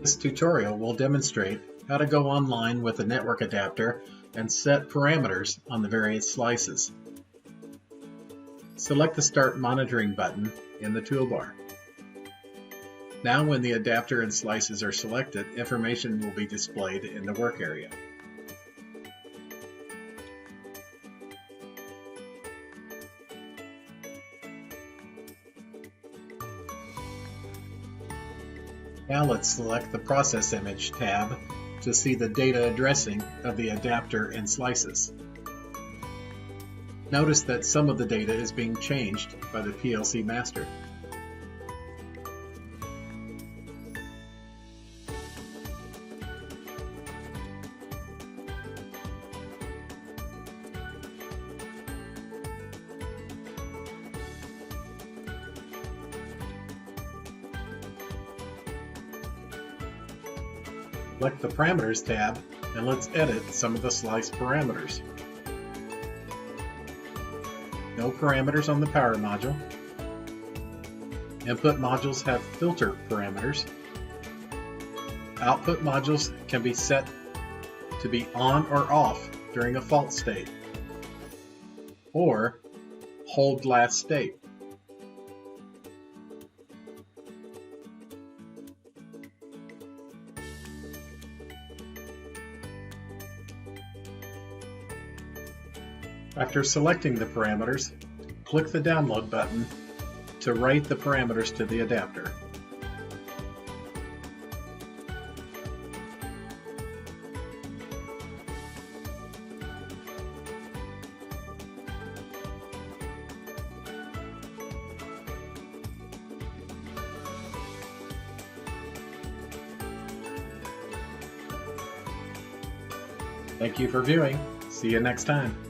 This tutorial will demonstrate how to go online with a network adapter and set parameters on the various slices. Select the Start Monitoring button in the toolbar. Now when the adapter and slices are selected, information will be displayed in the work area. Now let's select the Process Image tab to see the data addressing of the adapter and slices. Notice that some of the data is being changed by the PLC master. Select the Parameters tab and let's edit some of the slice parameters. No parameters on the power module. Input modules have filter parameters. Output modules can be set to be on or off during a fault state, or hold last state. After selecting the parameters, click the Download button to write the parameters to the adapter. Thank you for viewing. See you next time.